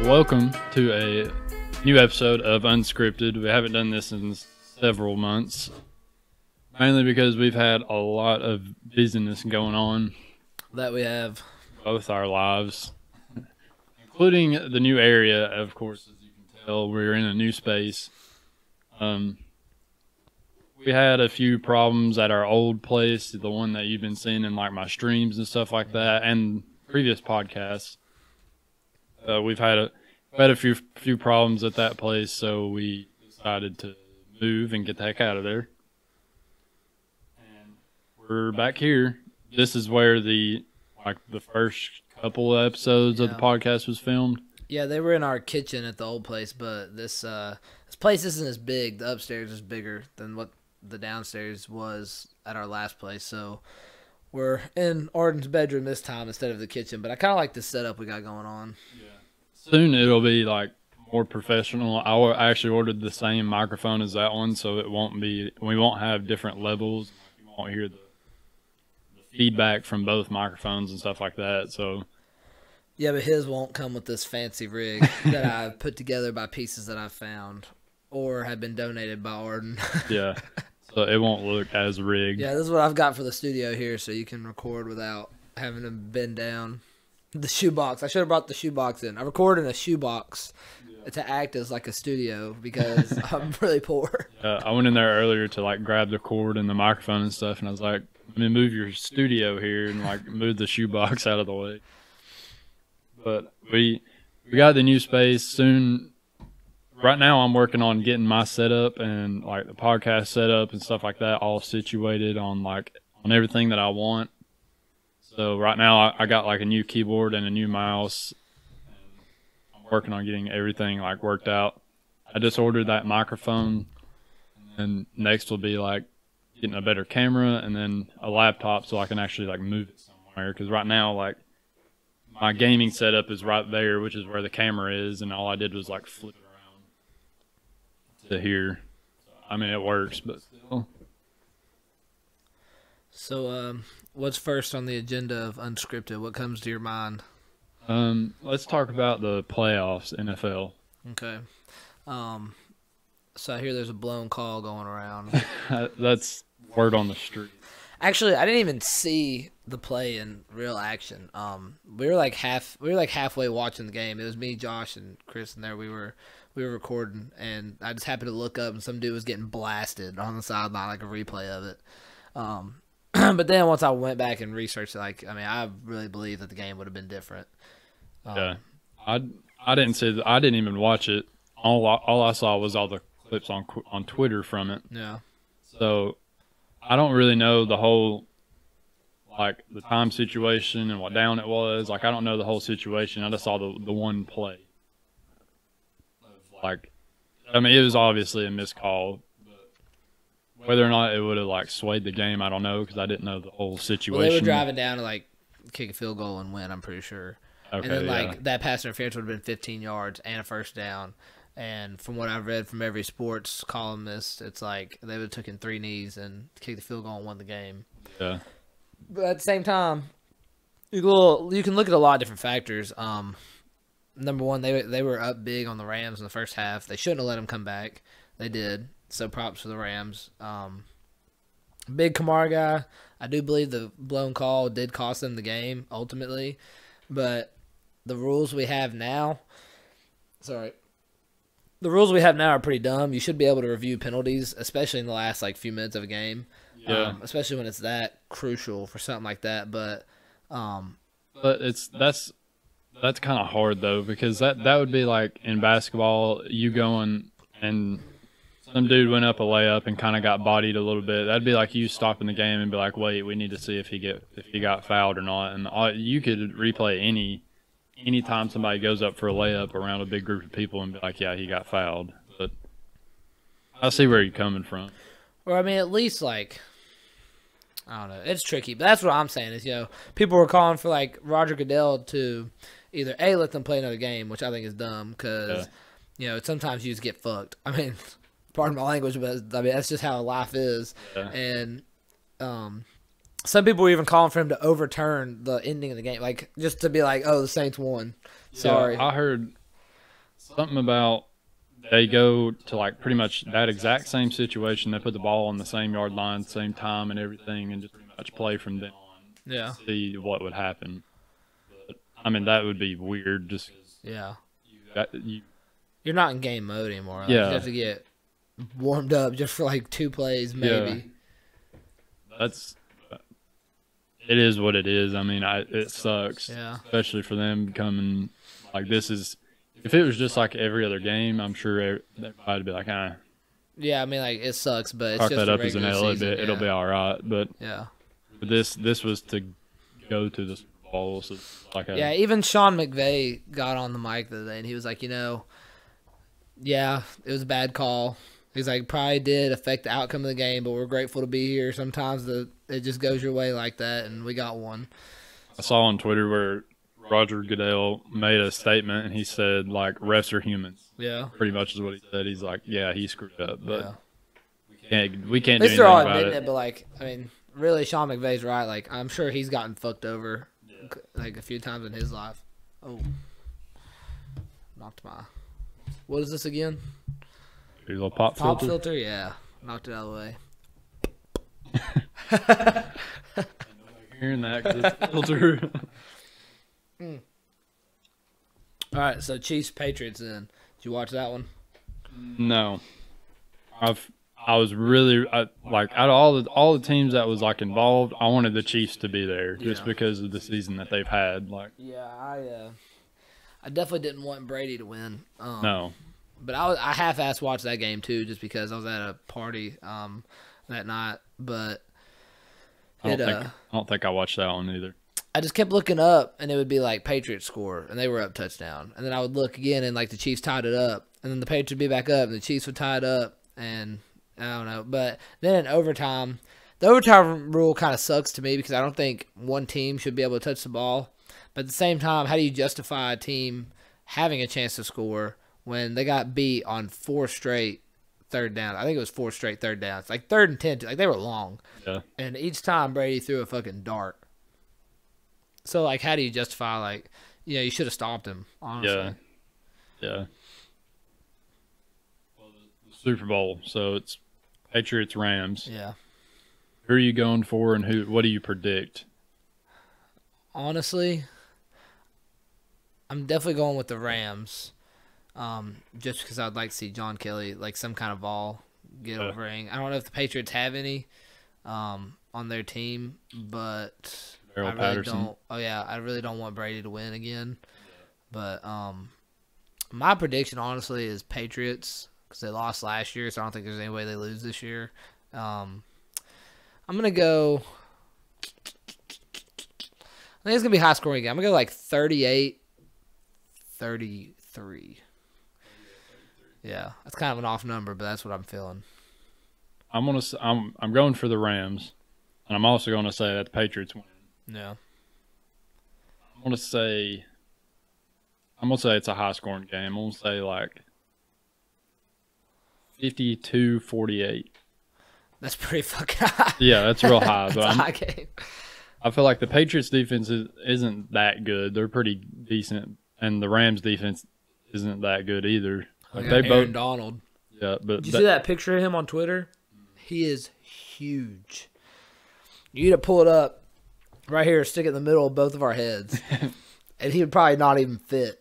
Welcome to a new episode of Unscripted. We haven't done this in several months, mainly because we've had a lot of busyness going on. That we have. Both our lives, including the new area, of course, as you can tell, we're in a new space. We had a few problems at our old place, the one that you've been seeing in like my streams and stuff like that, and previous podcasts. We've had a few problems at that place, so we decided to move and get the heck out of there. And we're back here. This is where the first couple of episodes of the podcast was filmed. Yeah, they were in our kitchen at the old place, but this place isn't as big. The upstairs is bigger than what the downstairs was at our last place, so we're in Arden's bedroom this time instead of the kitchen. But I kind of like the setup we got going on. Yeah. Soon it'll be like more professional. I actually ordered the same microphone as that one, so we won't have different levels. You won't hear the feedback from both microphones and stuff like that. So yeah, but his won't come with this fancy rig that I put together by pieces that I found or have been donated by Arden. Yeah, so it won't look as rigged. Yeah, this is what I've got for the studio here, so you can record without having to bend down. The shoebox. I should have brought the shoebox in. I recorded in a shoebox to act as like a studio because I'm really poor. Yeah, I went in there earlier to like grab the cord and the microphone and stuff, and I was like, "Let me move your studio here," and like move the shoebox out of the way. But we got the new space soon. Right now, I'm working on getting my setup and like the podcast setup and stuff like that all situated on everything that I want. So right now I got like a new keyboard and a new mouse. And I'm working on getting everything like worked out. I just ordered that microphone, and next will be like getting a better camera and then a laptop so I can actually like move it somewhere. Because right now like my gaming setup is right there, which is where the camera is, and all I did was like flip it around to here. I mean, it works, but still. So, what's first on the agenda of Unscripted? What comes to your mind? Let's talk about the playoffs, NFL. Okay. So I hear there's a blown call going around. That's word on the street. Actually, I didn't even see the play in real action. We were like halfway watching the game. It was me, Josh, and Chris, and there we were recording, and I just happened to look up, and some dude was getting blasted on the sideline, like a replay of it. But then once I went back and researched it, I really believe that the game would have been different. Yeah, I didn't even watch it. All I saw was all the clips on Twitter from it. Yeah. So I don't really know the whole like the time situation and what down it was. Like I don't know the whole situation. I just saw the one play. Like, I mean, it was obviously a missed call. Whether or not it would have like swayed the game, I don't know, because I didn't know the whole situation. Well, they were driving down to like kick a field goal and win, I'm pretty sure. Okay, and then that pass interference would have been 15 yards and a first down. And from what I've read from every sports columnist, it's like they would have taken 3 knees and kicked the field goal and won the game. Yeah. But at the same time, you can look at a lot of different factors. Number one, they were up big on the Rams in the first half. They shouldn't have let them come back. They did. So props for the Rams. Big Kamara guy. I do believe the blown call did cost them the game ultimately, but the rules we have now are pretty dumb. You should be able to review penalties, especially in the last like few minutes of a game. Yeah. Especially when it's that crucial for something like that. But that's kind of hard though, because that would be like in basketball, you going and some dude went up a layup and kind of got bodied a little bit. That'd be like you stopping the game and be like, wait, we need to see if he got fouled or not. And you could replay any time somebody goes up for a layup around a big group of people and be like, yeah, he got fouled. But I see where you're coming from. Or I mean, at least like, I don't know, it's tricky. But that's what I'm saying is, people were calling for like Roger Goodell to either let them play another game, which I think is dumb because sometimes you just get fucked. I mean. Pardon my language, but I mean that's just how life is. Yeah. And some people were even calling for him to overturn the ending of the game, like just to be like, "Oh, the Saints won." Sorry. Yeah, I heard something about they go to like pretty much that exact same situation. They put the ball on the same yard line, same time, and everything, and just pretty much play from then on. Yeah. See what would happen. But I mean, that would be weird. Just Yeah. you You're not in game mode anymore. Like, Yeah. You have to get warmed up just for like 2 plays, maybe. that's it is what it is. I mean, it sucks, Yeah. especially for them becoming like this is. If it was just like every other game, I'm sure everybody'd be like, Yeah, I mean, like, it sucks, but it's chalk just that a up as an regular L. season. It'll be all right. But Yeah. this was to go to the Super Bowl. So it's like Yeah, even Sean McVay got on the mic the other day, and he was like, yeah, it was a bad call. He's like, probably did affect the outcome of the game, but we're grateful to be here. Sometimes it just goes your way like that, and we got one. I saw on Twitter where Roger Goodell made a statement, and he said, like, refs are humans. Yeah. Pretty much is what he said. He's like, yeah, he screwed up, but Yeah. we can't At do least they're anything all about admitting it. it, but like, I mean, really, Sean McVay's right. Like, I'm sure he's gotten fucked over, like a few times in his life. Oh, knocked my. What is this again? Your little pop Pop filter. filter? Yeah, knocked it out of the way. Hearing that 'cause it's filter. All right, so Chiefs Patriots. Then did you watch that one? No, I was really like out of all the teams that was like involved, I wanted the Chiefs to be there just Yeah. because of the season that they've had. Like, Yeah, I definitely didn't want Brady to win. no, But I half-assed watched that game too, just because I was at a party that night. But I don't think I watched that one either. I just kept looking up, and it would be like Patriots score, and they were up touchdown. And then I would look again, and like the Chiefs tied it up, and then the Patriots would be back up, and the Chiefs would tie it up, and I don't know. But then in overtime, the overtime rule kind of sucks to me because I don't think one team should be able to touch the ball. But at the same time, how do you justify a team having a chance to score when they got beat on 4 straight third down? I think it was 4 straight third downs, like 3rd and 10, like they were long. Yeah, And each time Brady threw a fucking dart. So, like, how do you justify, like, you should have stopped him, honestly. yeah. Well, the Super Bowl, so it's Patriots Rams. Yeah. Who are you going for, and what do you predict? Honestly, I'm definitely going with the Rams, just because I'd like to see John Kelly, like, some kind of ball get over ring. I don't know if the Patriots have any on their team, but Darrell I really Patterson. don't. Oh yeah, I really don't want Brady to win again. But my prediction, honestly, is Patriots because they lost last year, so I don't think there's any way they lose this year. I'm gonna go. I think it's gonna be a high scoring game. I'm gonna go like 38-33. Yeah, that's kind of an off number, but that's what I'm feeling. I'm going for the Rams, and I'm also going to say that the Patriots win. Yeah. I'm gonna say it's a high scoring game. I'm gonna say like 52-48. That's pretty fucking high. Yeah, that's real high. That's But a high game. I feel like the Patriots defense isn't that good. They're pretty decent, and the Rams defense isn't that good either. Like they Aaron both, Donald. yeah. But Did you see that picture of him on Twitter? He is huge. You need to pull it up right here, stick it in the middle of both of our heads, and he would probably not even fit.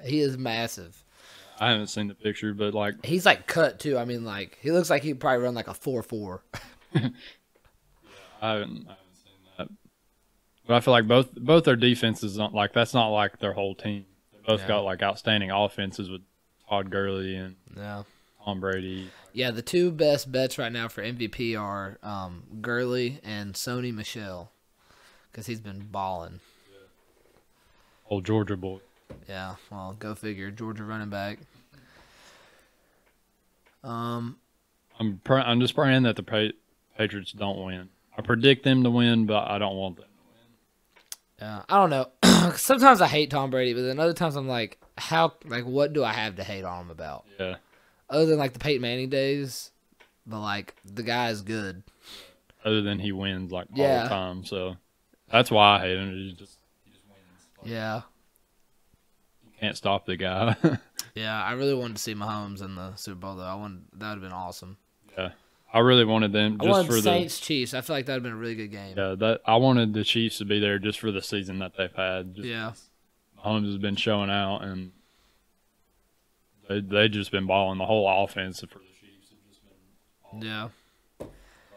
He is massive. I haven't seen the picture, but like He's like cut too. I mean, like he looks like he'd probably run like a 4.4. I haven't seen that. But I feel like both their defenses like that's not like their whole team. They both got like outstanding offenses with Todd Gurley and Yeah. Tom Brady. Yeah, the 2 best bets right now for MVP are Gurley and Sony Michel because he's been balling. Old Georgia boy. Yeah, well, go figure. Georgia running back. I'm just praying that the Patriots don't win. I predict them to win, but I don't want them to win. Yeah, I don't know. Sometimes I hate Tom Brady, but then other times I'm like, what do I have to hate on him about? Yeah. Other than like the Peyton Manning days, but like the guy is good. Other than he wins like all Yeah. the time, so that's why I hate him. He just wins. Like, Yeah. you can't stop the guy. Yeah, I really wanted to see Mahomes in the Super Bowl, though. That would have been awesome. Yeah, I really wanted them I just wanted for Saints Chiefs. I feel like that would have been a really good game. Yeah, that I wanted the Chiefs to be there just for the season that they've had. Yeah. Mahomes has been showing out, and they just been balling. The whole offense for the Chiefs have just been balling. Yeah. I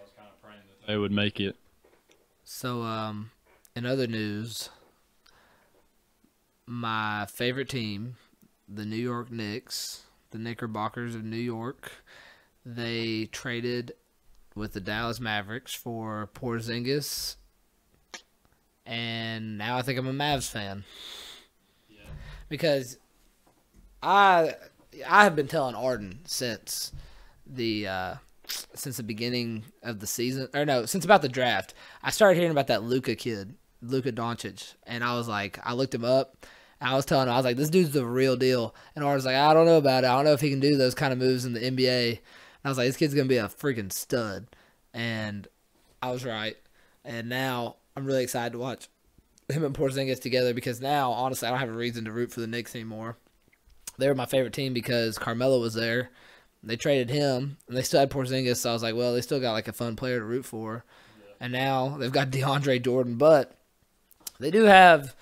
was kind of praying that they would make it. So, in other news, my favorite team, the New York Knicks, the Knickerbockers of New York, they traded with the Dallas Mavericks for Porzingis, and now I think I'm a Mavs fan. Yeah. Because I have been telling Arden since the beginning of the season, or no, since about the draft. I started hearing about that Luka kid, Luka Doncic, and I was like, I looked him up. I was telling him, I was like, this dude's the real deal. And I was like, I don't know about it. I don't know if he can do those kind of moves in the NBA. And I was like, this kid's going to be a freaking stud. And I was right. And now I'm really excited to watch him and Porzingis together because now, honestly, I don't have a reason to root for the Knicks anymore. They were my favorite team because Carmelo was there. They traded him, and they still had Porzingis. So I was like, well, they still got like a fun player to root for. Yeah. And now they've got DeAndre Jordan. But they do have...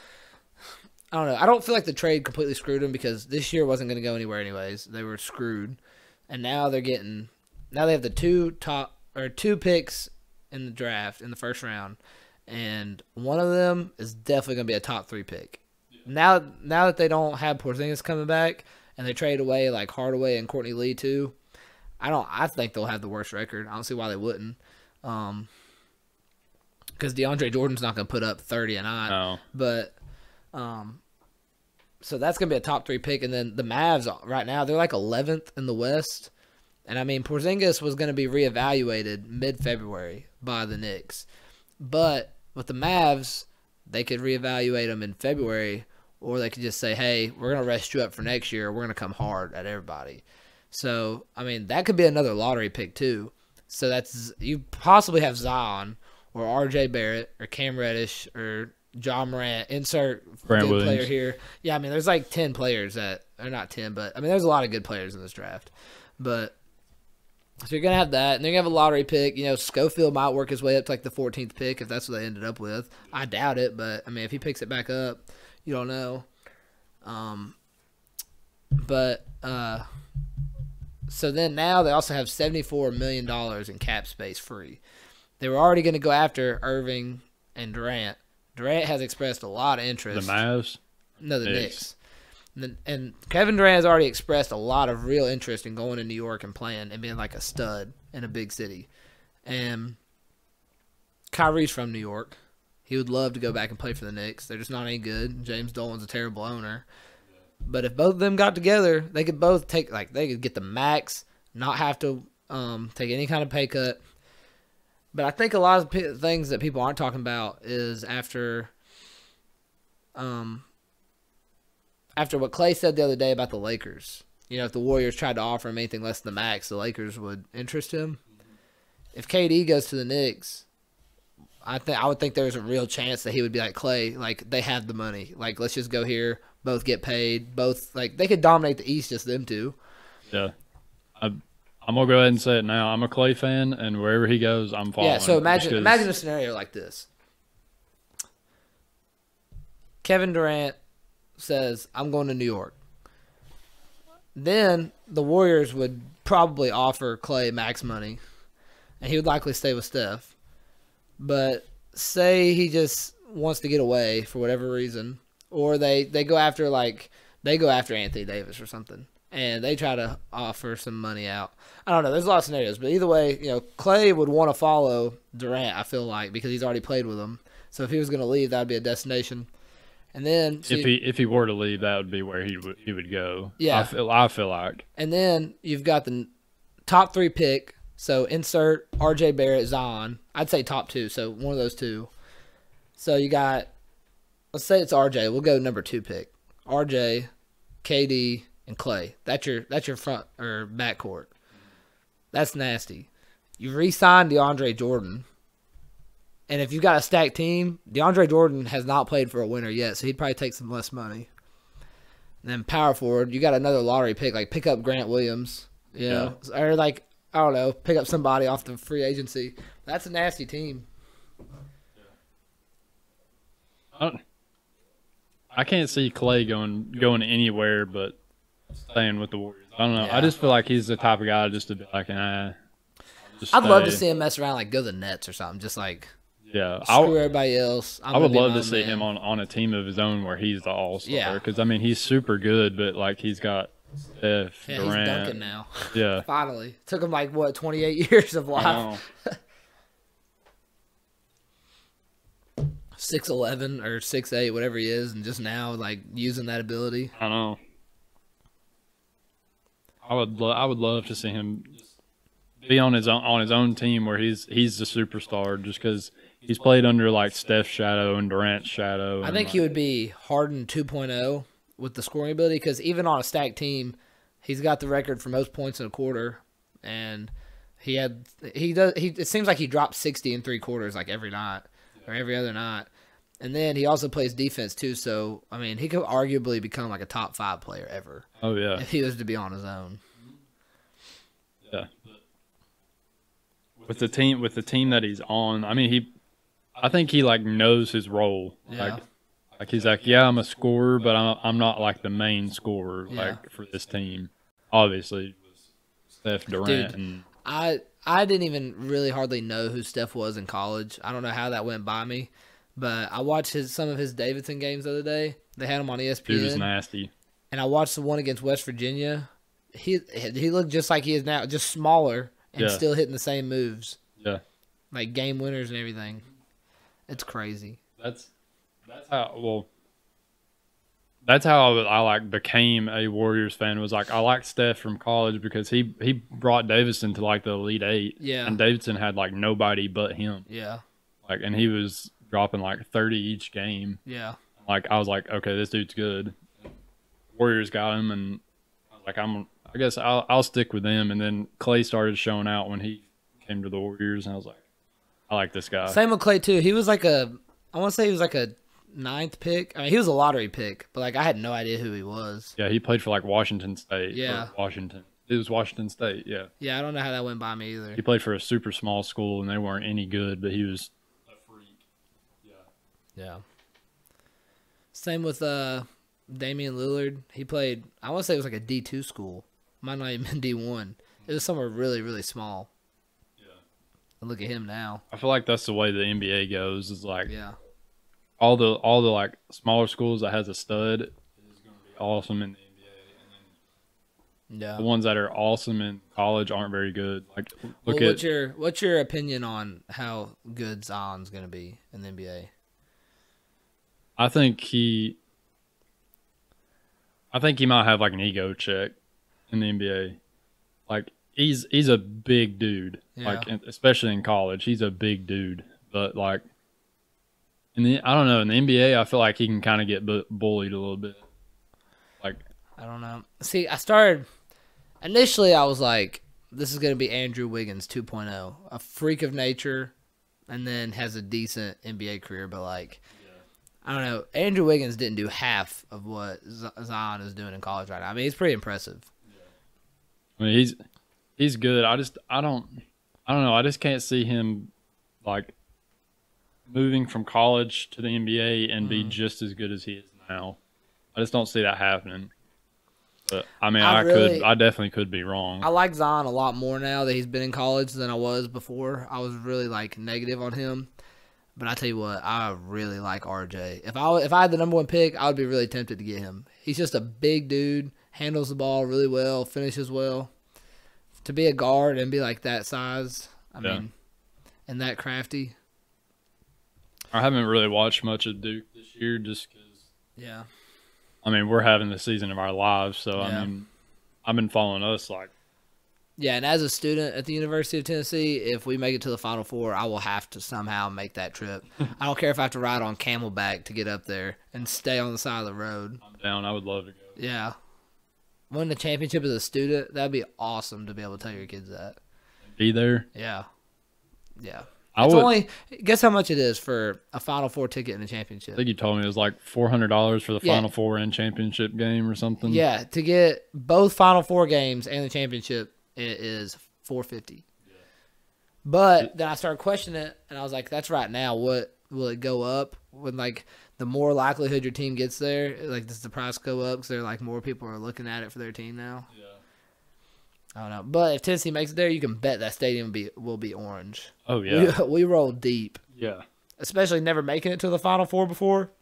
I don't know. I don't feel like the trade completely screwed them because this year wasn't going to go anywhere anyways. They were screwed, and now they have the two picks in the draft in the first round, and one of them is definitely going to be a top 3 pick. Yeah. Now that they don't have Porzingis coming back and they trade away like Hardaway and Courtney Lee too, I think they'll have the worst record. I don't see why they wouldn't. Because DeAndre Jordan's not going to put up 30 a night, No. But. So that's going to be a top 3 pick. And then the Mavs right now, they're like 11th in the West. And I mean, Porzingis was going to be reevaluated mid-February by the Knicks. But with the Mavs, they could reevaluate him in February, or they could just say, hey, we're going to rest you up for next year. We're going to come hard at everybody. So, I mean, that could be another lottery pick too. So you possibly have Zion or R.J. Barrett or Cam Reddish or John Morant, insert Grant good Williams. player here. Yeah, I mean, there's like 10 players or not 10, but I mean, there's a lot of good players in this draft. But so you're going to have that, and then you have a lottery pick. You know, Schofield might work his way up to like the 14th pick if that's what they ended up with. I doubt it, but I mean, if he picks it back up, you don't know. So then now they also have $74 million in cap space free. They were already going to go after Irving and Durant. Durant has expressed a lot of interest. The Mavs? No, the Knicks. And Kevin Durant has already expressed a lot of real interest in going to New York and playing and being like a stud in a big city. And Kyrie's from New York. He would love to go back and play for the Knicks. They're just not any good. James Dolan's a terrible owner. But if both of them got together, they could both they could get the max, not have to take any kind of pay cut. But I think a lot of things that people aren't talking about is after what Clay said the other day about the Lakers. You know, if the Warriors tried to offer him anything less than the max, the Lakers would interest him. If KD goes to the Knicks, I would think there's a real chance that he would be like Clay, like they have the money, like let's just go here, both get paid, both like they could dominate the East, just them two. Yeah. I'm going to go ahead and say it now. I'm a Clay fan, and wherever he goes, I'm following. Yeah, so imagine a scenario like this. Kevin Durant says, I'm going to New York. Then the Warriors would probably offer Clay max money, and he would likely stay with Steph. But say he just wants to get away for whatever reason, or they go after Anthony Davis or something, and they try to offer some money out. I don't know. There's a lot of scenarios, but either way, you know, Clay would want to follow Durant, I feel like, because he's already played with him. So if he was going to leave, that would be a destination. And then if he were to leave, that would be where he would go. Yeah, I feel like. And then you've got the top 3 pick. So insert R.J. Barrett, Zion. I'd say top 2. So one of those two. So you got, let's say it's R.J. We'll go number 2 pick. R.J., KD, and Clay. That's your front or backcourt. That's nasty. You re-signed DeAndre Jordan. And if you've got a stacked team, DeAndre Jordan has not played for a winner yet, so he'd probably take some less money. And then power forward, you got another lottery pick. Like, pick up Grant Williams, you know? Or, like, I don't know, pick up somebody off the free agency. That's a nasty team. I can't see Clay going anywhere but staying with the Warriors. I don't know. Yeah. I just feel like he's the type of guy just to be like, just I'd love to stay. see him mess around, like, go to the Nets or something. Just, like, Yeah, screw everybody else. I would love to see him on a team of his own where he's the all-star. Yeah. Because, I mean, he's super good, but, like, he's got Steph, Yeah, Durant. he's dunking now. Yeah. Finally. Took him, like, what, 28 years of I know. life? 6'11" or 6'8", whatever he is, and just now, like, using that ability. I know. I would love to see him just be on his own team where he's the superstar just because he's played under like Steph's shadow and Durant's shadow. I think like, he would be Harden 2.0 with the scoring ability because even on a stacked team, he's got the record for most points in a quarter, and it seems like he drops 60 in 3 quarters like every night or every other night. And then he also plays defense too, so I mean he could arguably become like a top 5 player ever. Oh yeah. If he was to be on his own. Yeah. With the team that he's on, I mean I think he like knows his role. Yeah. Like he's like, yeah, I'm a scorer, but I'm not like the main scorer like for this team. Obviously, Steph, Durant, and I didn't even really hardly know who Steph was in college. I don't know how that went by me. But I watched some of his Davidson games the other day. They had him on ESPN. He was nasty. And I watched the one against West Virginia. He looked just like he is now, just smaller and still hitting the same moves. Yeah. Like game winners and everything. It's crazy. That's how I like became a Warriors fan. Was like I liked Steph from college because he brought Davidson to like the Elite Eight. Yeah. And Davidson had like nobody but him. Yeah. Like and he was dropping like 30 each game. Yeah. Like I was like, okay, this dude's good. Warriors got him, and I was like, I guess I'll stick with them. And then Clay started showing out when he came to the Warriors, and I was like, I like this guy. Same with Clay too. He was like I want to say he was like a 9th pick. I mean, he was a lottery pick, but like I had no idea who he was. Yeah, he played for like Washington State. Yeah. Washington. It was Washington State. Yeah. Yeah, I don't know how that went by me either. He played for a super small school, and they weren't any good, but he was a freak. Yeah. Same with Damian Lillard. He played, I want to say it was like a D2 school. Might not even been D1. It was somewhere really, really small. Yeah. And look at him now. I feel like that's the way the NBA goes. Is like Yeah. all the like smaller schools that has a stud is going to be awesome in the NBA, and then the ones that are awesome in college aren't very good. Like what's your opinion on how good Zion's going to be in the NBA? I think he might have like an ego check in the NBA. Like he's a big dude. Yeah. Like especially in college, he's a big dude. But like I don't know, in the NBA, I feel like he can kind of get bullied a little bit. Like I don't know. See, initially I was like, this is going to be Andrew Wiggins 2.0, a freak of nature, and then has a decent NBA career, but like. I don't know. Andrew Wiggins didn't do half of what Zion is doing in college right now. I mean, he's pretty impressive. I mean, he's good. I don't know. I just can't see him like moving from college to the NBA and be just as good as he is now. I just don't see that happening. But I mean, I definitely could be wrong. I like Zion a lot more now that he's been in college than I was before. I was really like negative on him. But I tell you what, I really like RJ. If I had the number 1 pick, I would be really tempted to get him. He's just a big dude, handles the ball really well, finishes well. To be a guard and be like that size, I mean, and that crafty. I haven't really watched much of Duke this year just because. Yeah. I mean, we're having the season of our lives, so I mean, I've been following us like. Yeah, and as a student at the University of Tennessee, if we make it to the Final Four, I will have to somehow make that trip. I don't care if I have to ride on Camelback to get up there and stay on the side of the road. I'm down. I would love to go. Yeah. Win the championship as a student, that'd be awesome to be able to tell your kids that. Be there? Yeah. Yeah. It's only guess how much it is for a Final Four ticket in a championship. I think you told me it was like $400 for the Final Four and championship game or something. Yeah, to get both Final Four games and the championship, it is $450. Yeah. But then I started questioning it, and I was like, "That's right now. What will it go up when like the more likelihood your team gets there? Like, does the price go up because they're like more people are looking at it for their team now?" Yeah. I don't know, but if Tennessee makes it there, you can bet that stadium will be orange. Oh yeah, we roll deep. Yeah, especially never making it to the Final Four before.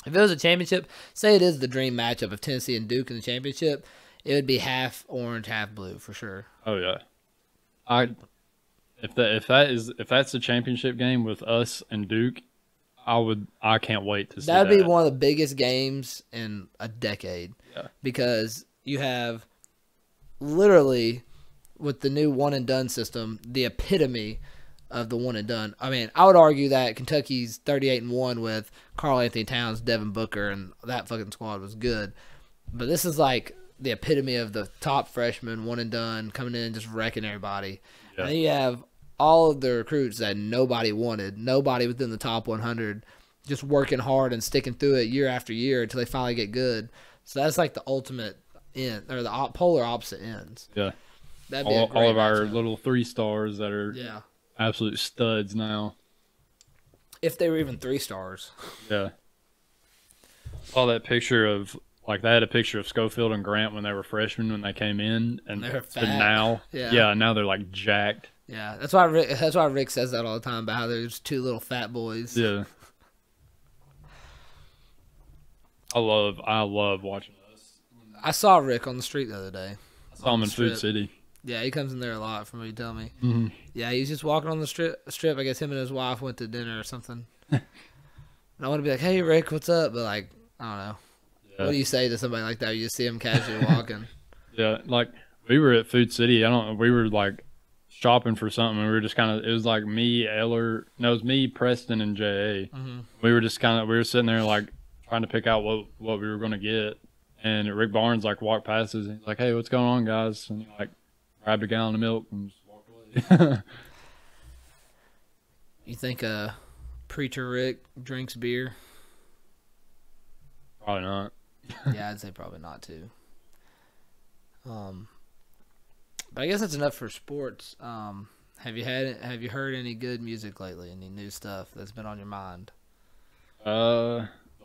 If it was a championship, say it is the dream matchup of Tennessee and Duke in the championship, it would be half orange, half blue for sure. Oh yeah, if that's the championship game with us and Duke, I can't wait to see that. That'd be one of the biggest games in a decade. Yeah, because you have. Literally, with the new one and done system, the epitome of the one and done. I mean, I would argue that Kentucky's 38-1 with Karl Anthony Towns, Devin Booker, and that fucking squad was good. But this is like the epitome of the top freshman one and done coming in and just wrecking everybody. Yeah. And then you have all of the recruits that nobody wanted, nobody within the top 100, just working hard and sticking through it year after year until they finally get good. So that's like the ultimate. Or the polar opposite ends. Yeah. That'd be all of our little 3-stars that are absolute studs now. If they were even 3 stars. Yeah. Saw that picture of like they had a picture of Schofield and Grant when they were freshmen when they came in, and they're fat. Now now they're like jacked. Yeah, that's why Rick says that all the time about how there's 2 little fat boys. Yeah. I love watching. I saw Rick on the street the other day. I saw him in Food City. Yeah, he comes in there a lot from what you tell me. Mm-hmm. Yeah, he's just walking on the strip. I guess him and his wife went to dinner or something. And I want to be like, "Hey, Rick, what's up?" But like, I don't know. Yeah. What do you say to somebody like that? You just see him casually walking. Yeah, like we were at Food City. We were like shopping for something, and we were just kind of. It was like me, Eller. No, it was me, Preston, and J.A. Mm-hmm. We were just we were sitting there like trying to pick out what we were going to get. And Rick Barnes like walked past us and he's like, "Hey, what's going on, guys?" And he like grabbed a gallon of milk and just walked away. You think Preacher Rick drinks beer? Probably not. Yeah, I'd say probably not too. But I guess that's enough for sports. Have you heard any good music lately? Any new stuff that's been on your mind?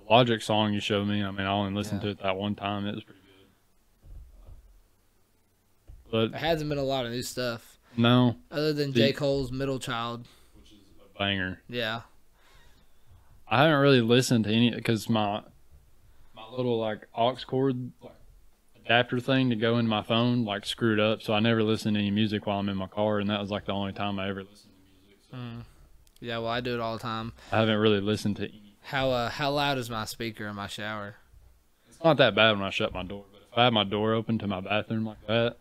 Logic song you showed me. I mean, I only listened to it that one time. It was pretty good. But there hasn't been a lot of new stuff. No. Other than J. Cole's Middle Child. Which is a banger. Yeah. I haven't really listened to any because my little like aux cord adapter thing to go in my phone like screwed up, so I never listened to any music while I'm in my car, and that was like the only time I ever listened to music. So. Yeah, well, I do it all the time. I haven't really listened to any. How loud is my speaker in my shower? It's not that bad when I shut my door, but if I have my door open to my bathroom like that,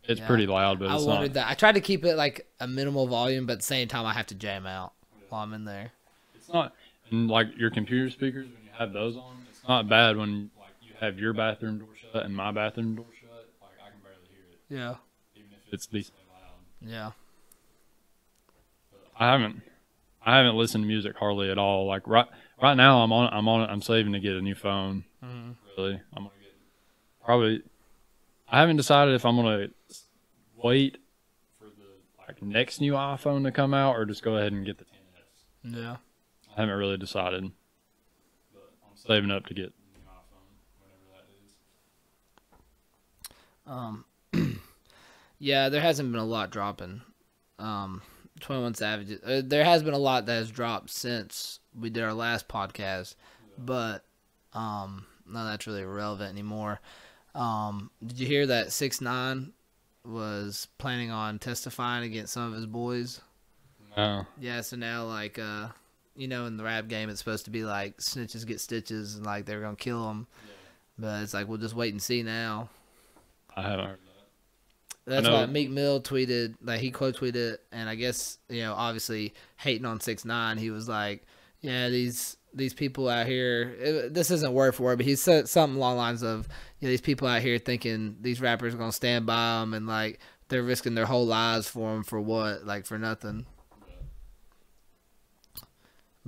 it's pretty loud. But it's not. I wondered that. I tried to keep it like a minimal volume, but at the same time I have to jam out while I'm in there. It's not, and like your computer speakers when you have those on, it's not bad when like you have your bathroom door shut and my bathroom door shut. Like I can barely hear it. Yeah. Even if it's decently loud. Yeah. But I haven't listened to music hardly at all. Like right now, I'm saving to get a new phone. Mm-hmm. Really, I'm gonna get probably. I haven't decided if I'm gonna wait for the like next new iPhone to come out or just go ahead and get the 10s. Yeah, I haven't really decided, but I'm saving up to get the new iPhone, whatever that is. Yeah, there hasn't been a lot dropping. 21 Savage. There has been a lot that has dropped since we did our last podcast, but none of that's really relevant anymore. Did you hear that 6ix9ine was planning on testifying against some of his boys? No. Yeah, so now like in the rap game it's supposed to be like snitches get stitches and like they're gonna kill them, but it's like we'll just wait and see now. I haven't heard that. That's why Meek Mill tweeted, like he quote tweeted, and I guess obviously hating on 6ix9ine, he was like, "Yeah, these people out here." This isn't word for word, but he said something along the lines of, "These people out here thinking these rappers are gonna stand by them, and like they're risking their whole lives for them for what? Like for nothing."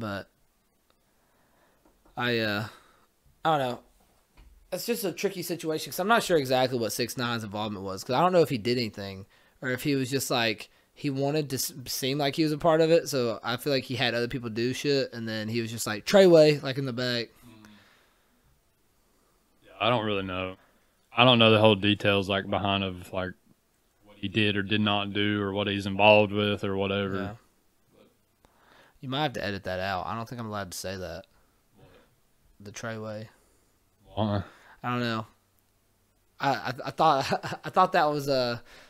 But I don't know. It's just a tricky situation because I'm not sure exactly what 6ix9ine's involvement was because I don't know if he did anything or if he was just like he wanted to seem like he was a part of it. So I feel like he had other people do shit, and then he was just like Treyway, like in the back. Yeah, I don't really know. I don't know the whole details like behind of like what he did or did not do or what he's involved with or whatever. Yeah. You might have to edit that out. I don't think I'm allowed to say that. The Treyway. Why? I don't know. I thought that was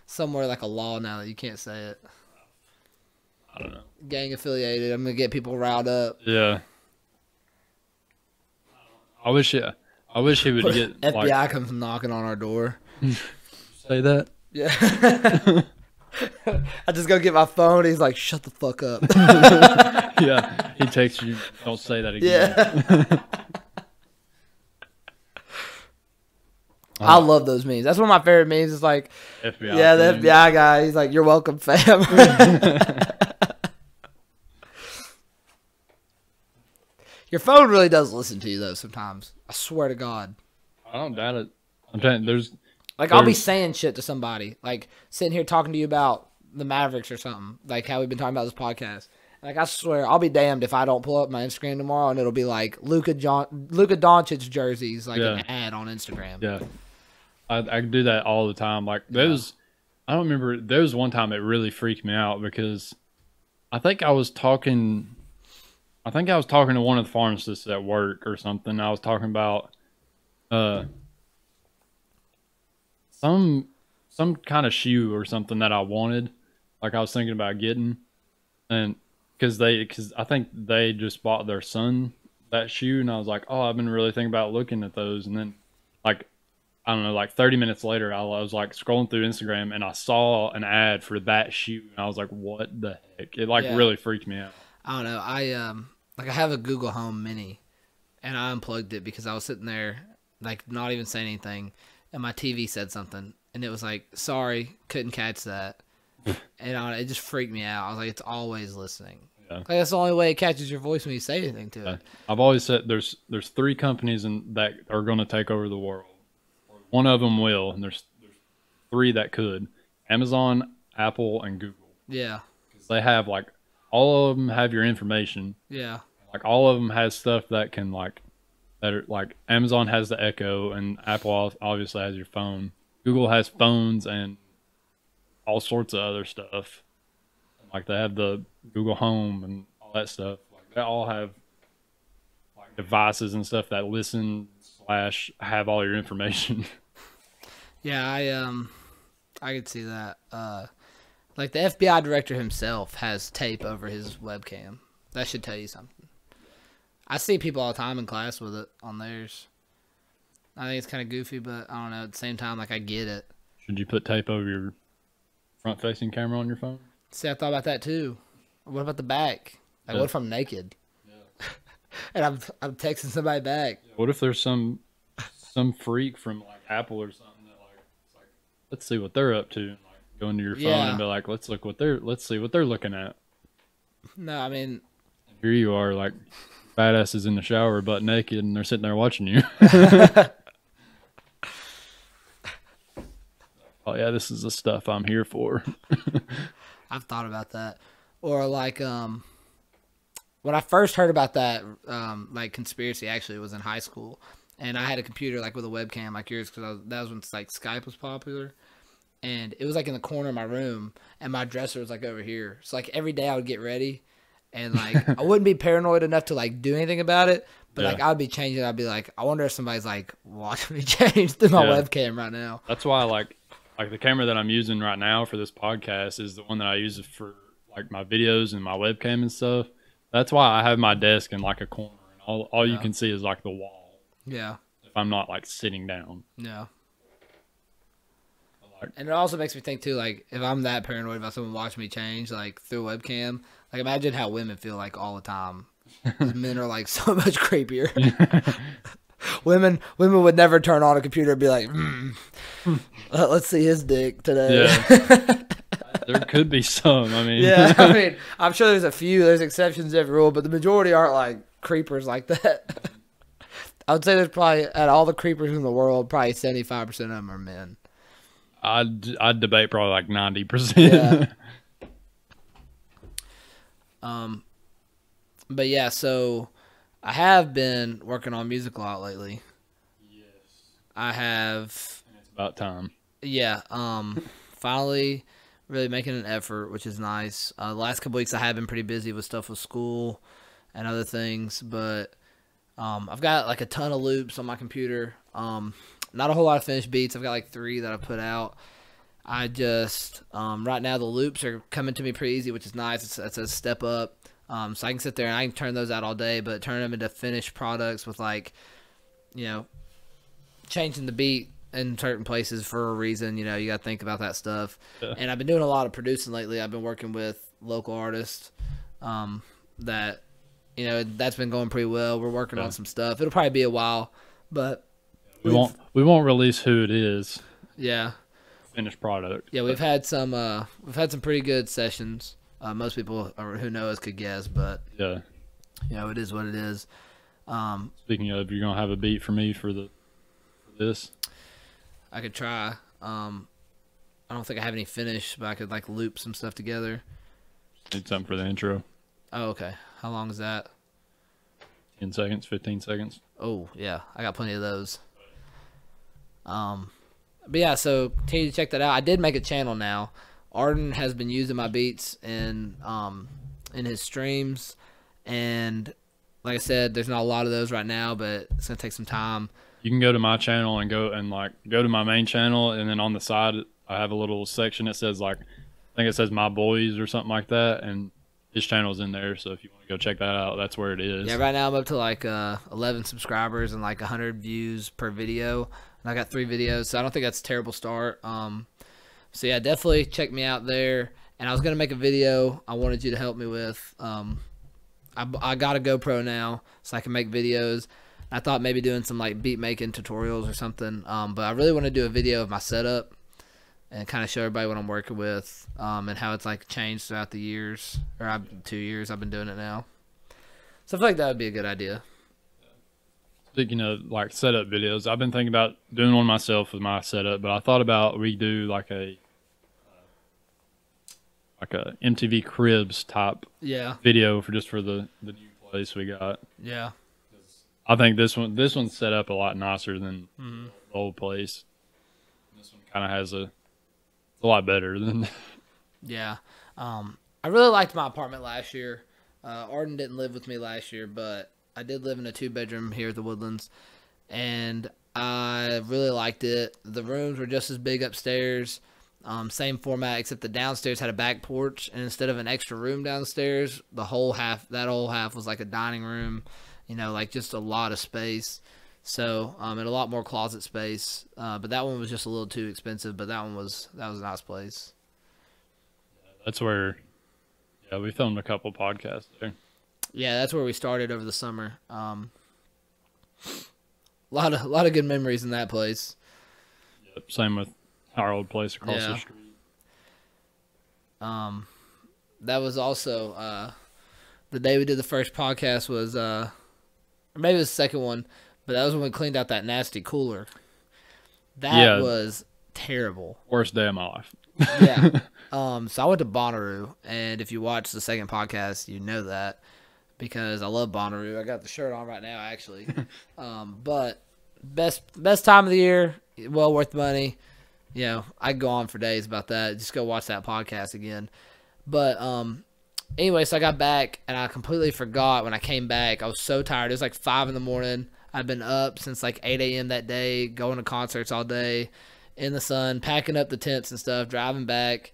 somewhere like a law now that you can't say it. I don't know. Gang affiliated. I'm gonna get people riled up. Yeah. I wish he would get FBI like, comes knocking on our door. say that. Yeah. I just go get my phone. He's like, "Shut the fuck up." Yeah, he texts you. Don't say that again. Yeah. I love those memes. That's one of my favorite memes. It's like, FBI yeah, the thing. FBI guy. He's like, "You're welcome, fam." Your phone really does listen to you though. Sometimes, I swear to God. I don't doubt it. I'm telling you, Like I'll be saying shit to somebody, like sitting here talking to you about the Mavericks or something, like how we've been talking about this podcast. Like I swear, I'll be damned if I don't pull up my Instagram tomorrow and it'll be like Luka Doncic jerseys, like an ad on Instagram. Yeah, I do that all the time. Like I don't remember. There was one time it really freaked me out because I think I was talking to one of the pharmacists at work or something. I was talking about some kind of shoe or something that I wanted, like I was thinking about getting, and because I think they just bought their son that shoe, and I was like, oh, I've been really thinking about looking at those, and then like I don't know, like 30 minutes later, I was like scrolling through Instagram and I saw an ad for that shoe, and I was like, what the heck? It really freaked me out. I don't know. I have a Google Home Mini, and I unplugged it because I was sitting there like not even saying anything, and my TV said something, and it was like, sorry, couldn't catch that. And it just freaked me out. I was like, it's always listening. Yeah. Like, that's the only way it catches your voice when you say anything to it. I've always said there's 3 companies that are going to take over the world. One of them will, and there's 3 that could. Amazon, Apple, and Google. Yeah. Because they have, like, all of them have your information. Yeah. Like, all of them has stuff that can, like, that are, like, Amazon has the Echo, and Apple obviously has your phone. Google has phones and all sorts of other stuff. Like they have the Google Home and all that stuff. Like they all have like devices and stuff that listen / have all your information. Yeah, I could see that. Like the FBI director himself has tape over his webcam. That should tell you something. I see people all the time in class with it on theirs. I think it's kind of goofy, but I don't know. At the same time, like I get it. Should you put tape over your front-facing camera on your phone? See, I thought about that too. What about the back? Like, what if I'm naked? Yeah. And I'm texting somebody back. What if there's some freak from like Apple or something that like, it's like let's see what they're up to, and like go into your phone and be like, let's see what they're looking at. No, I mean, here you are like badasses in the shower butt naked, and they're sitting there watching you. Oh yeah, this is the stuff I'm here for. I've thought about that. Or like when I first heard about that like conspiracy, actually it was in high school, and I had a computer like with a webcam like yours because that was when like Skype was popular, and it was like in the corner of my room, and my dresser was like over here. So like every day I would get ready, and like I wouldn't be paranoid enough to like do anything about it, but like I'd be changing. I'd be like, I wonder if somebody's like watching me change through my webcam right now. That's why like the camera that I'm using right now for this podcast is the one that I use for like my videos and my webcam and stuff. That's why I have my desk in like a corner, and all you can see is like the wall. Yeah. If I'm not like sitting down. Yeah. And it also makes me think too, like if I'm that paranoid about someone watching me change like through a webcam, like imagine how women feel like all the time. Men are like so much creepier. Women would never turn on a computer and be like, let's see his dick today. Yeah. There could be some. I mean, Yeah, I mean, I'm sure there's a few. There's exceptions to every rule, but the majority aren't like creepers like that. I would say there's probably, at all the creepers in the world, probably 75% of them are men. I'd debate probably like 90%. Yeah. But yeah, so I have been working on music a lot lately. Yes. I have. And it's about time. Yeah. Finally, really making an effort, which is nice. The last couple weeks I have been pretty busy with stuff with school and other things, but I've got like a ton of loops on my computer. Not a whole lot of finished beats. I've got like 3 that I put out. I just right now the loops are coming to me pretty easy, which is nice. It's a step up. So I can sit there and I can turn those out all day, but turn them into finished products with like, changing the beat in certain places for a reason. You got to think about that stuff. Yeah. And I've been doing a lot of producing lately. I've been working with local artists that, that's been going pretty well. We're working on some stuff. It'll probably be a while, but we won't release who it is. Yeah. Finished product. Yeah, we've had some pretty good sessions. Most people who know us could guess, but yeah, it is what it is. Speaking of, you're gonna have a beat for me for this. I could try. I don't think I have any finished, but I could like loop some stuff together. Need something for the intro. Oh, okay. How long is that? 10 seconds, 15 seconds. Oh, yeah. I got plenty of those. But yeah, so continue to check that out. I did make a channel now. Arden has been using my beats in his streams, and like I said, there's not a lot of those right now, but it's gonna take some time. You can go to my channel and go to my main channel, and then on the side I have a little section that says I think it says My Boys or something like that, and his channel's in there. So if you want to go check that out, that's where it is. Yeah, right now I'm up to like 11 subscribers and like 100 views per video, and I got 3 videos, so I don't think that's a terrible start. So yeah, definitely check me out there. And I was gonna make a video I wanted you to help me with. I got a GoPro now, so I can make videos. I thought maybe doing some like beat making tutorials or something. But I really want to do a video of my setup and kind of show everybody what I'm working with, and how it's like changed throughout the years, or 2 years I've been doing it now. So I feel like that would be a good idea. Speaking of like setup videos, I've been thinking about doing one myself with my setup, but I thought about we do like a MTV Cribs type video for the new place we got. Yeah. I think this one's set up a lot nicer than the old place. This one kind of has a lot better than. Yeah. I really liked my apartment last year. Arden didn't live with me last year, but I did live in a 2-bedroom here at the Woodlands, and I really liked it. The rooms were just as big upstairs, same format, except the downstairs had a back porch, and instead of an extra room downstairs, that whole half was like a dining room, like just a lot of space. So, and a lot more closet space. But that one was just a little too expensive, but that was a nice place. That's where, we filmed a couple podcasts there. Yeah, that's where we started over the summer. A lot of good memories in that place. Yep, same with our old place across the street. That was also the day we did the first podcast was, or maybe it was the second one, but that was when we cleaned out that nasty cooler. That was terrible. Worst day of my life. Yeah. So I went to Bonnaroo, and if you watch the second podcast, you know that. Because I love Bonnaroo. I got the shirt on right now, actually. But best time of the year, well worth the money. I could go on for days about that. Just go watch that podcast again. But anyway, so I got back, and I completely forgot when I came back. I was so tired. It was like 5 in the morning. I'd been up since like 8 a.m. that day, going to concerts all day, in the sun, packing up the tents and stuff, driving back.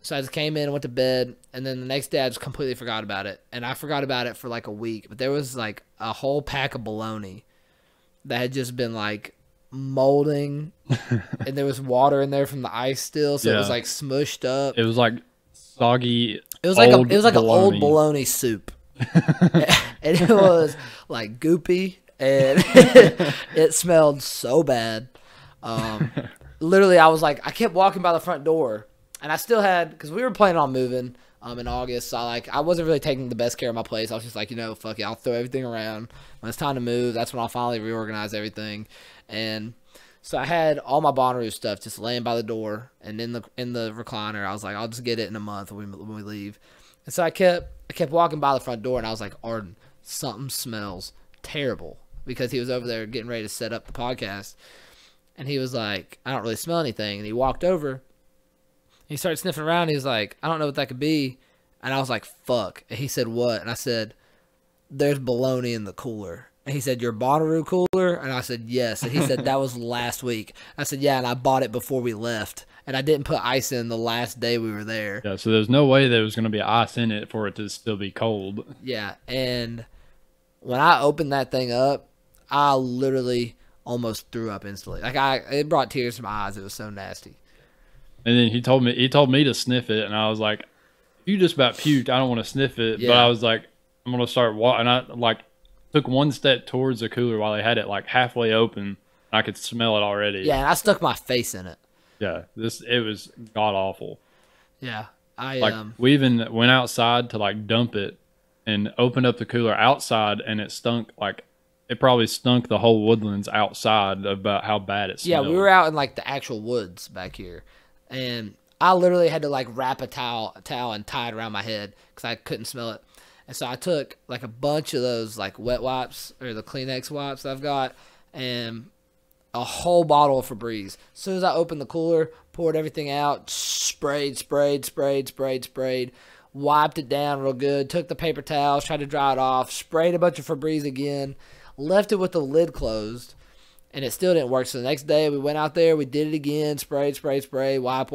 So I just came in and went to bed, and then the next day I just completely forgot about it. And I forgot about it for like a week. But there was like a whole pack of bologna that had just been like molding, and there was water in there from the ice still, so it was like smushed up. It was like soggy. It was like an old bologna soup, and it was like goopy, and it smelled so bad. Literally, I was like, I kept walking by the front door. And I still had, because we were planning on moving in August, so I wasn't really taking the best care of my place. I was just like, fuck it, I'll throw everything around. When it's time to move, that's when I'll finally reorganize everything. And so I had all my Bonnaroo stuff just laying by the door and in the recliner. I was like, I'll just get it in a month when we leave. And so I kept walking by the front door, and I was like, Arden, something smells terrible, because he was over there getting ready to set up the podcast. And he was like, I don't really smell anything. And he walked over. He started sniffing around. And he was like, I don't know what that could be. And I was like, fuck. And he said, what? And I said, there's bologna in the cooler. And he said, your Bonnaroo cooler? And I said, yes. And he said, that was last week. I said, yeah, and I bought it before we left. And I didn't put ice in the last day we were there. Yeah, so there's no way there was going to be ice in it for it to still be cold. Yeah, and when I opened that thing up, I literally almost threw up instantly. It brought tears to my eyes. It was so nasty. And then he told me to sniff it, and I was like, you just about puked. I don't want to sniff it. Yeah. But I was like, I'm going to start walking. And I took one step towards the cooler while they had it halfway open. I could smell it already. Yeah, and I stuck my face in it. Yeah, it was god awful. Yeah, we even went outside to dump it, and opened up the cooler outside, and it stunk it probably stunk the whole Woodlands outside about how bad it smelled. Yeah, we were out in the actual woods back here, and I literally had to wrap a towel and tie it around my head because I couldn't smell it. And so I took a bunch of those wet wipes or the Kleenex wipes I've got, and a whole bottle of Febreze. As soon as I opened the cooler, poured everything out, sprayed, wiped it down real good, took the paper towels, tried to dry it off, sprayed a bunch of Febreze again, left it with the lid closed, and it still didn't work. So the next day we went out there, we did it again, sprayed, wipe,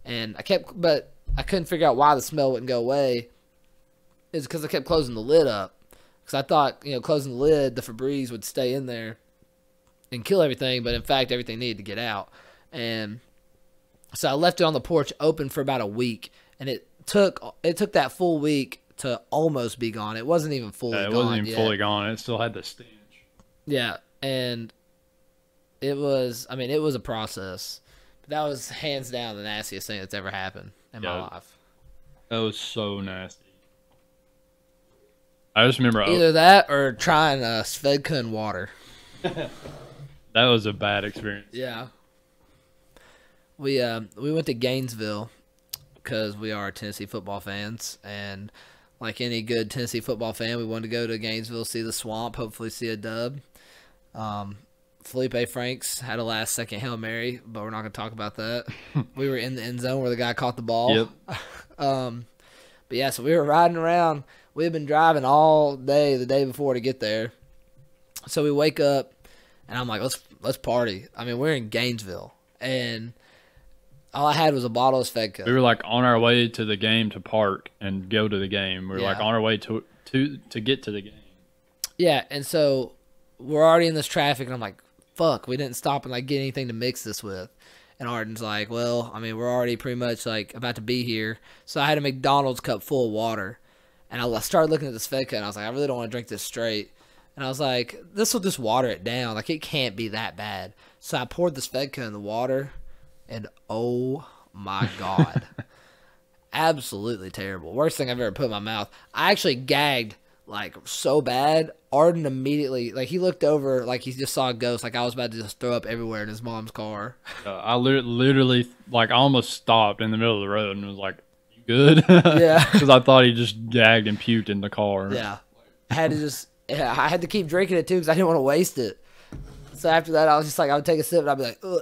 and but I couldn't figure out why the smell wouldn't go away. It's because I kept closing the lid up, because I thought, closing the lid, the Febreze would stay in there and kill everything, but in fact everything needed to get out. And so I left it on the porch open for about a week, and it took that full week to almost be gone. It wasn't even fully gone. It wasn't even fully gone. It still had the stench. Yeah, and it was a process. But that was hands down the nastiest thing that's ever happened in my life. That was so nasty. I just remember either that or trying Svedka and water. That was a bad experience. Yeah. We went to Gainesville because we are Tennessee football fans, and like any good Tennessee football fan, we wanted to go to Gainesville, see the Swamp, hopefully see a dub. Felipe Franks had a last-second Hail Mary, but we're not going to talk about that. We were in the end zone where the guy caught the ball. Yep. But yeah, so we were riding around. We had been driving all day the day before to get there. So we wake up, and I'm like, let's party. I mean, we're in Gainesville, and all I had was a bottle of Svedka. We were on our way to the game to park and go to the game. We were on our way to get to the game. Yeah, and so we're already in this traffic, and I'm like, fuck, we didn't stop and get anything to mix this with. And Arden's like, well, I mean, we're already pretty much about to be here. So I had a McDonald's cup full of water, and I started looking at the Svedka, and I was like, I really don't want to drink this straight. And I was like, this will just water it down. It can't be that bad. So I poured the Svedka in the water, and oh my God. Absolutely terrible. Worst thing I've ever put in my mouth. I actually gagged so bad. Arden immediately, he looked over he just saw a ghost. I was about to just throw up everywhere in his mom's car. I literally I almost stopped in the middle of the road and was like, you good? Yeah. Because I thought he just gagged and puked in the car. Yeah. I had to keep drinking it too because I didn't want to waste it. So after that, I was just I would take a sip and I'd be like, ugh.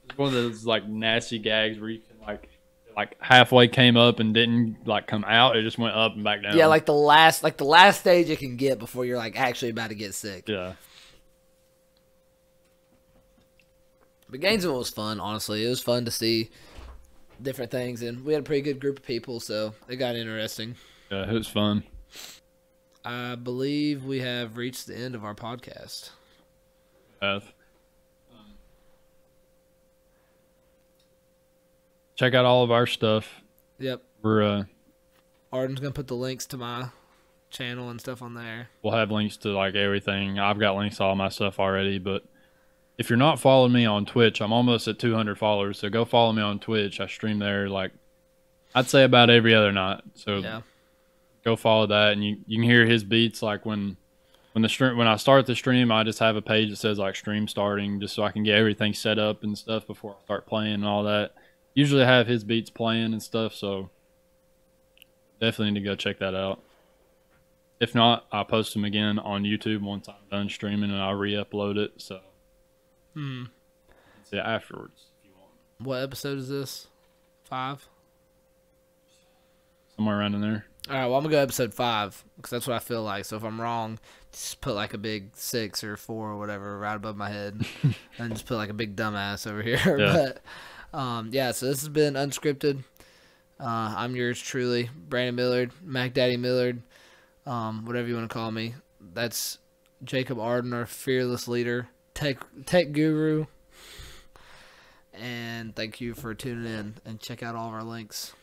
It's one of those nasty gags where you can halfway came up and didn't come out. It just went up and back down. Yeah, the last stage it can get before you're actually about to get sick. Yeah. But Gainesville was fun, honestly. It was fun to see different things, and we had a pretty good group of people, so it got interesting. Yeah, it was fun. I believe we have reached the end of our podcast. Check out all of our stuff. Yep. We're Arden's gonna put the links to my channel and stuff on there. We'll have links to everything. I've got links to all my stuff already, but if you're not following me on Twitch, I'm almost at 200 followers. So go follow me on Twitch. I stream there like I'd say about every other night. So Yeah. go follow that, and you can hear his beats like when I start the stream, I just have a page that says like stream starting, just so I can get everything set up and stuff before I start playing and all that. Usually I have his beats playing and stuff, so definitely need to go check that out. If not, I'll post them again on YouTube once I'm done streaming, and I'll re-upload it. So see it afterwards if you want. What episode is this? 5? Somewhere around in there. All right, well, I'm going to go episode 5 because that's what I feel like. So if I'm wrong, just put like a big 6 or 4 or whatever right above my head and just put like a big dumbass over here. Yeah. But, yeah, so this has been Unscripted. I'm yours truly, Brandon Millard, Mac Daddy Millard, whatever you want to call me. That's Jacob Arden, our fearless leader, tech guru. And thank you for tuning in, and check out all of our links.